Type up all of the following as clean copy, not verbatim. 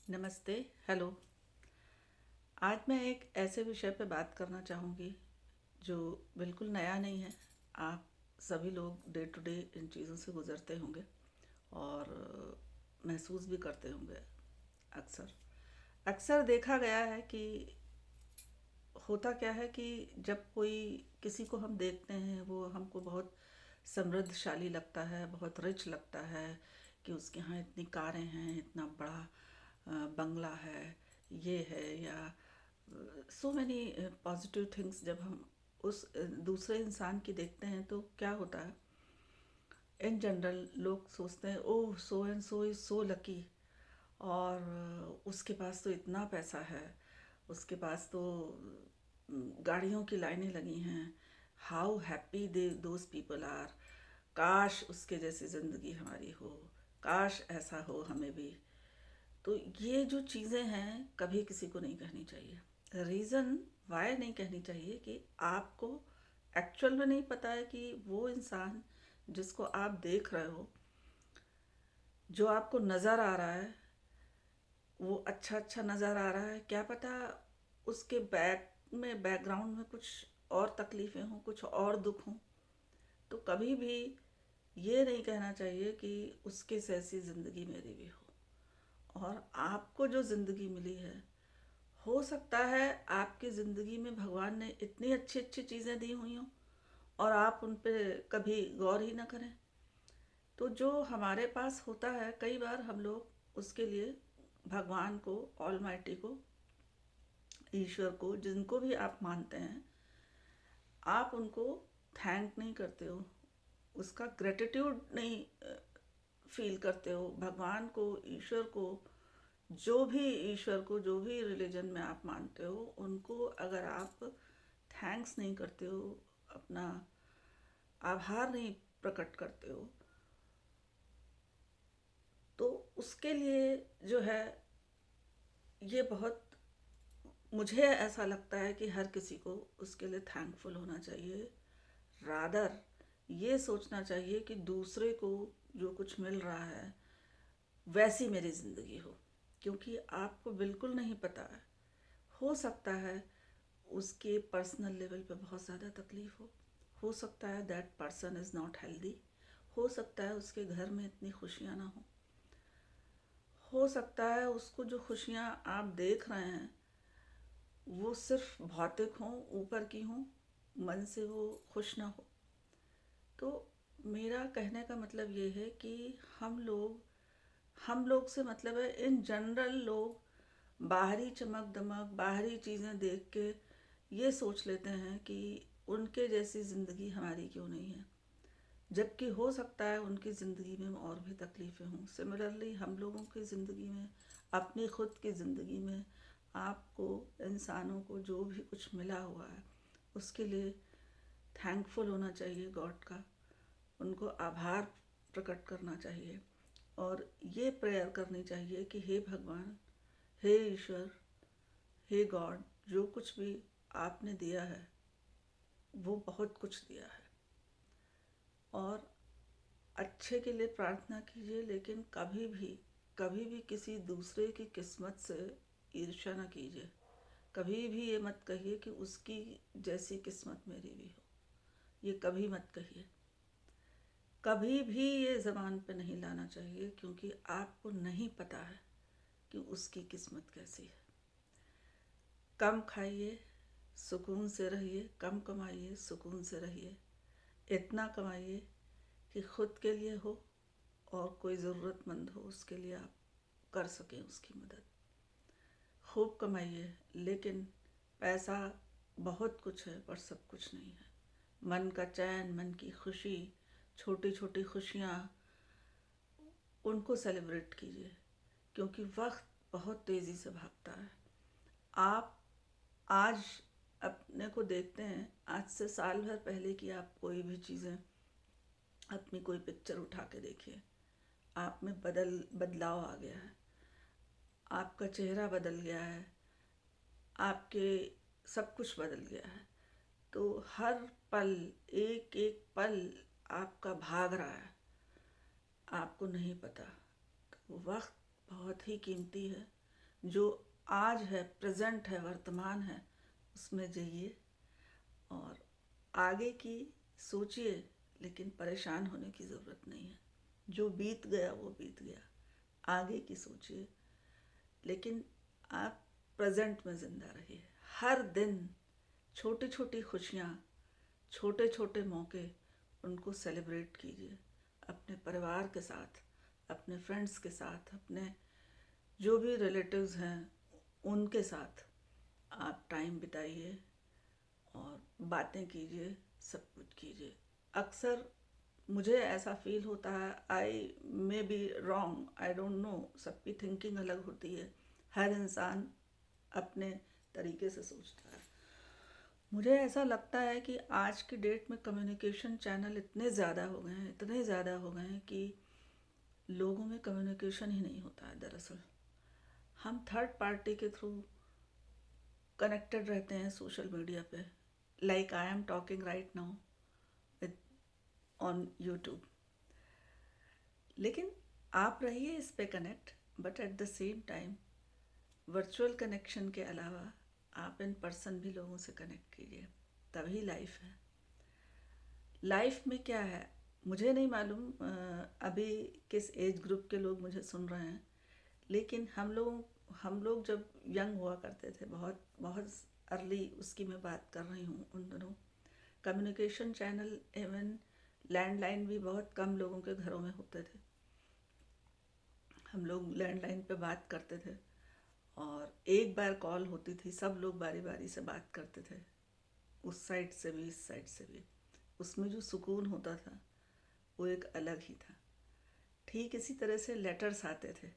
नमस्ते। हेलो। आज मैं एक ऐसे विषय पे बात करना चाहूँगी जो बिल्कुल नया नहीं है। आप सभी लोग डे टू डे इन चीज़ों से गुज़रते होंगे और महसूस भी करते होंगे। अक्सर अक्सर देखा गया है कि होता क्या है कि जब कोई किसी को हम देखते हैं वो हमको बहुत समृद्धशाली लगता है, बहुत रिच लगता है कि उसके यहाँ इतनी कारें हैं, इतना बड़ा बंगला है, ये है, या सो मैनी पॉजिटिव थिंग्स। जब हम उस दूसरे इंसान की देखते हैं तो क्या होता है, इन जनरल लोग सोचते हैं oh so and so is so lucky, और उसके पास तो इतना पैसा है, उसके पास तो गाड़ियों की लाइनें लगी हैं, how happy they those people are, काश उसके जैसी ज़िंदगी हमारी हो, काश ऐसा हो हमें भी। तो ये जो चीज़ें हैं कभी किसी को नहीं कहनी चाहिए। रीज़न वाई नहीं कहनी चाहिए कि आपको एक्चुअल में नहीं पता है कि वो इंसान जिसको आप देख रहे हो, जो आपको नज़र आ रहा है, वो अच्छा अच्छा नज़र आ रहा है, क्या पता उसके बैकग्राउंड में कुछ और तकलीफ़ें हों, कुछ और दुख हों। तो कभी भी ये नहीं कहना चाहिए कि उसके जैसी ज़िंदगी मेरी भी हो। और आपको जो ज़िंदगी मिली है, हो सकता है आपकी ज़िंदगी में भगवान ने इतनी अच्छी अच्छी चीज़ें दी हुई हों और आप उन पे कभी गौर ही ना करें। तो जो हमारे पास होता है, कई बार हम लोग उसके लिए भगवान को, ऑलमाइटी को, ईश्वर को, जिनको भी आप मानते हैं, आप उनको थैंक नहीं करते हो, उसका ग्रेटिट्यूड नहीं फील करते हो। भगवान को, ईश्वर को, जो भी ईश्वर को, जो भी रिलीजन में आप मानते हो, उनको अगर आप थैंक्स नहीं करते हो, अपना आभार नहीं प्रकट करते हो, तो उसके लिए जो है, ये बहुत, मुझे ऐसा लगता है कि हर किसी को उसके लिए थैंकफुल होना चाहिए। रादर ये सोचना चाहिए कि दूसरे को जो कुछ मिल रहा है वैसी मेरी ज़िंदगी हो, क्योंकि आपको बिल्कुल नहीं पता है, हो सकता है उसके पर्सनल लेवल पे बहुत ज़्यादा तकलीफ़ हो सकता है that person is not healthy, हो सकता है उसके घर में इतनी खुशियाँ ना हो सकता है उसको जो खुशियाँ आप देख रहे हैं वो सिर्फ भौतिक हों, ऊपर की हों, मन से वो खुश ना हो। तो मेरा कहने का मतलब ये है कि हम लोग से मतलब है, इन जनरल लोग बाहरी चमक दमक, बाहरी चीज़ें देख के ये सोच लेते हैं कि उनके जैसी ज़िंदगी हमारी क्यों नहीं है, जबकि हो सकता है उनकी ज़िंदगी में और भी तकलीफ़ें हों। सिमिलरली हम लोगों की ज़िंदगी में, अपनी खुद की ज़िंदगी में, आपको, इंसानों को जो भी कुछ मिला हुआ है उसके लिए थैंकफुल होना चाहिए गॉड का, उनको आभार प्रकट करना चाहिए और ये प्रेयर करनी चाहिए कि हे भगवान, हे ईश्वर, हे गॉड, जो कुछ भी आपने दिया है वो बहुत कुछ दिया है, और अच्छे के लिए प्रार्थना कीजिए, लेकिन कभी भी किसी दूसरे की किस्मत से ईर्ष्या ना कीजिए। कभी भी ये मत कहिए कि उसकी जैसी किस्मत मेरी भी हो, ये कभी मत कहिए। कभी भी ये ज़बान पे नहीं लाना चाहिए, क्योंकि आपको नहीं पता है कि उसकी किस्मत कैसी है। कम खाइए, सुकून से रहिए, कम कमाइए, सुकून से रहिए। इतना कमाइए कि खुद के लिए हो और कोई ज़रूरतमंद हो उसके लिए आप कर सकें उसकी मदद। खूब कमाइए, लेकिन पैसा बहुत कुछ है पर सब कुछ नहीं है। मन का चैन, मन की खुशी, छोटी छोटी खुशियाँ, उनको सेलिब्रेट कीजिए, क्योंकि वक्त बहुत तेज़ी से भागता है। आप आज अपने को देखते हैं, आज से साल भर पहले की आप कोई भी चीज़ें, अपनी कोई पिक्चर उठा के देखिए, आप में बदलाव आ गया है, आपका चेहरा बदल गया है, आपके सब कुछ बदल गया है। तो हर पल, एक एक पल आपका भाग रहा है, आपको नहीं पता। तो वक्त बहुत ही कीमती है, जो आज है, प्रेजेंट है, वर्तमान है, उसमें जिए और आगे की सोचिए, लेकिन परेशान होने की ज़रूरत नहीं है। जो बीत गया वो बीत गया, आगे की सोचिए, लेकिन आप प्रेजेंट में ज़िंदा रहिए। हर दिन छोटी छोटी खुशियाँ, छोटे छोटे मौके, उनको सेलिब्रेट कीजिए अपने परिवार के साथ, अपने फ्रेंड्स के साथ, अपने जो भी रिलेटिव्स हैं उनके साथ आप टाइम बिताइए और बातें कीजिए, सब कुछ कीजिए। अक्सर मुझे ऐसा फील होता है, I may be wrong, I don't know, सबकी थिंकिंग अलग होती है, हर इंसान अपने तरीके से सोचता है। मुझे ऐसा लगता है कि आज की डेट में कम्युनिकेशन चैनल इतने ज़्यादा हो गए हैं, इतने ज़्यादा हो गए हैं कि लोगों में कम्युनिकेशन ही नहीं होता है। दरअसल हम थर्ड पार्टी के थ्रू कनेक्टेड रहते हैं सोशल मीडिया पे, like I am talking right now with on YouTube. लेकिन आप रहिए इस पे connect, but at the same time virtual connection के अलावा आप इन पर्सन भी लोगों से कनेक्ट कीजिए, तभी लाइफ है। लाइफ में क्या है मुझे नहीं मालूम, अभी किस एज ग्रुप के लोग मुझे सुन रहे हैं, लेकिन हम लोग जब यंग हुआ करते थे, बहुत बहुत अर्ली उसकी मैं बात कर रही हूँ, उन दिनों कम्युनिकेशन चैनल इवन लैंडलाइन भी बहुत कम लोगों के घरों में होते थे। हम लोग लैंडलाइन पे बात करते थे और एक बार कॉल होती थी, सब लोग बारी बारी से बात करते थे, उस साइड से भी इस साइड से भी। उसमें जो सुकून होता था वो एक अलग ही था। ठीक इसी तरह से लेटर्स आते थे,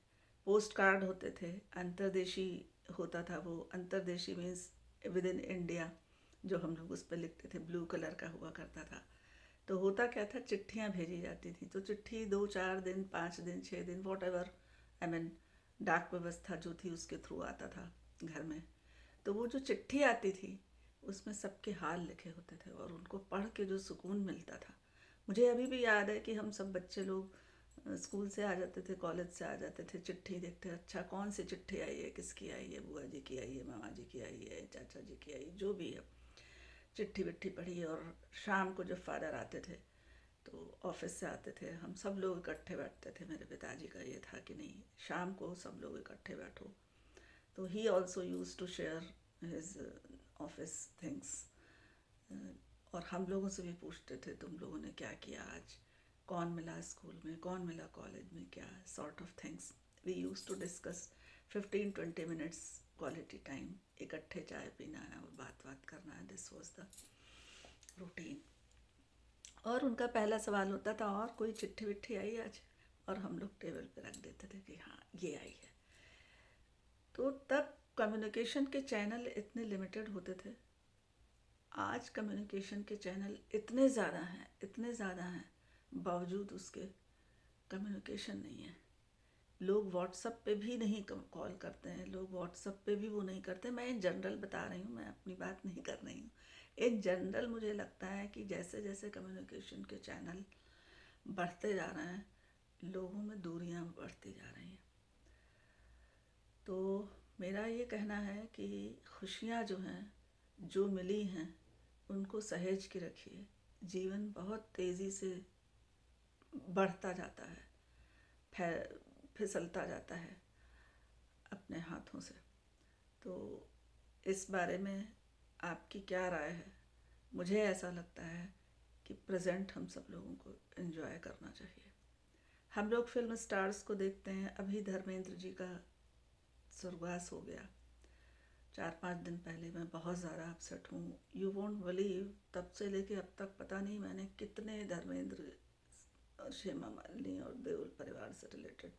पोस्ट कार्ड होते थे, अंतर्देशी होता था वो। अंतर्देशी मीन्स विद इन इंडिया, जो हम लोग उस पर लिखते थे, ब्लू कलर का हुआ करता था। तो होता क्या था, चिट्ठियाँ भेजी जाती थी, तो चिट्ठी 2-4 दिन, 5 दिन, 6 दिन, वॉट एवर, आई मीन डाक व्यवस्था जो थी उसके थ्रू आता था घर में। तो वो जो चिट्ठी आती थी उसमें सबके हाल लिखे होते थे और उनको पढ़ के जो सुकून मिलता था। मुझे अभी भी याद है कि हम सब बच्चे लोग स्कूल से आ जाते थे, कॉलेज से आ जाते थे, चिट्ठी देखते, अच्छा कौन सी चिट्ठी आई है, किसकी आई है, बुआ जी की आई है, मामा जी की आई है, चाचा जी की आई है, जो भी है, चिट्ठी विट्ठी पढ़ी। और शाम को जब फादर आते थे तो ऑफिस से आते थे, हम सब लोग इकट्ठे बैठते थे। मेरे पिताजी का ये था कि नहीं, शाम को सब लोग इकट्ठे बैठो। तो he also use to share his office things, और हम लोगों से भी पूछते थे तुम लोगों ने क्या किया आज, कौन मिला स्कूल में, कौन मिला कॉलेज में, क्या sort of things we use to discuss. 15-20 minutes quality time, इकट्ठे चाय पीना है और बात करना है, दिस वॉज द रूटीन। और उनका पहला सवाल होता था, और कोई चिट्ठी विट्ठी आई आज, और हम लोग टेबल पे रख देते थे कि हाँ ये आई है। तो तब कम्युनिकेशन के चैनल इतने लिमिटेड होते थे। आज कम्युनिकेशन के चैनल इतने ज़्यादा हैं, इतने ज़्यादा हैं, बावजूद उसके कम्युनिकेशन नहीं है। लोग व्हाट्सएप पे भी नहीं कॉल करते हैं, लोग व्हाट्सएप पे भी वो नहीं करते। मैं इन जनरल बता रही हूँ, मैं अपनी बात नहीं कर रही हूँ। इन जनरल मुझे लगता है कि जैसे जैसे कम्युनिकेशन के चैनल बढ़ते जा रहे हैं, लोगों में दूरियां बढ़ती जा रही हैं। तो मेरा ये कहना है कि खुशियाँ जो हैं, जो मिली हैं, उनको सहेज के रखिए। जीवन बहुत तेज़ी से बढ़ता जाता है, फिसलता जाता है अपने हाथों से। तो इस बारे में आपकी क्या राय है? मुझे ऐसा लगता है कि प्रेजेंट हम सब लोगों को एंजॉय करना चाहिए। हम लोग फिल्म स्टार्स को देखते हैं, अभी धर्मेंद्र जी का स्वर्गवास हो गया 4-5 दिन पहले। मैं बहुत ज़्यादा अपसेट हूँ, यू वोंट बिलीव। तब से लेके अब तक पता नहीं मैंने कितने धर्मेंद्र, हेमा मालिनी और देओल परिवार से रिलेटेड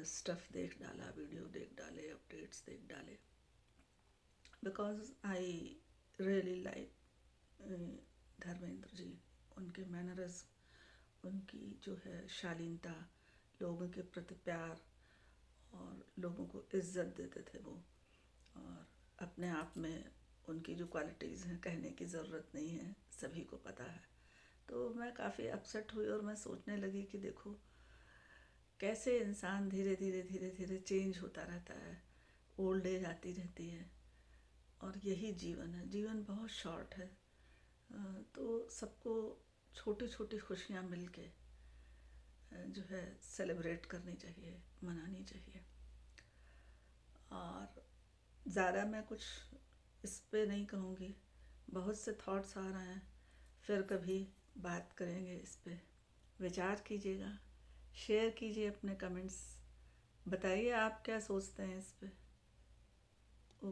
स्टफ़ देख डाला, वीडियो देख डाले, अपडेट्स देख डाले, because I really like Dharmendra ji. उनके मैनरिज्म, उनकी जो है शालीनता, लोगों के प्रति प्यार और लोगों को इज्जत देते थे वो। और अपने आप में उनकी जो क्वालिटीज़ हैं कहने की ज़रूरत नहीं है, सभी को पता है। तो मैं काफ़ी अपसेट हुई और मैं सोचने लगी कि देखो कैसे इंसान धीरे धीरे धीरे धीरे चेंज होता रहता है, ओल्ड एज आती रहती है, और यही जीवन है। जीवन बहुत शॉर्ट है। तो सबको छोटी छोटी खुशियाँ मिल के जो है सेलिब्रेट करनी चाहिए, मनानी चाहिए। और ज़्यादा मैं कुछ इस पे नहीं कहूँगी, बहुत से थॉट्स आ रहे हैं, फिर कभी बात करेंगे इस पे। विचार कीजिएगा, शेयर कीजिए अपने कमेंट्स, बताइए आप क्या सोचते हैं इस पे।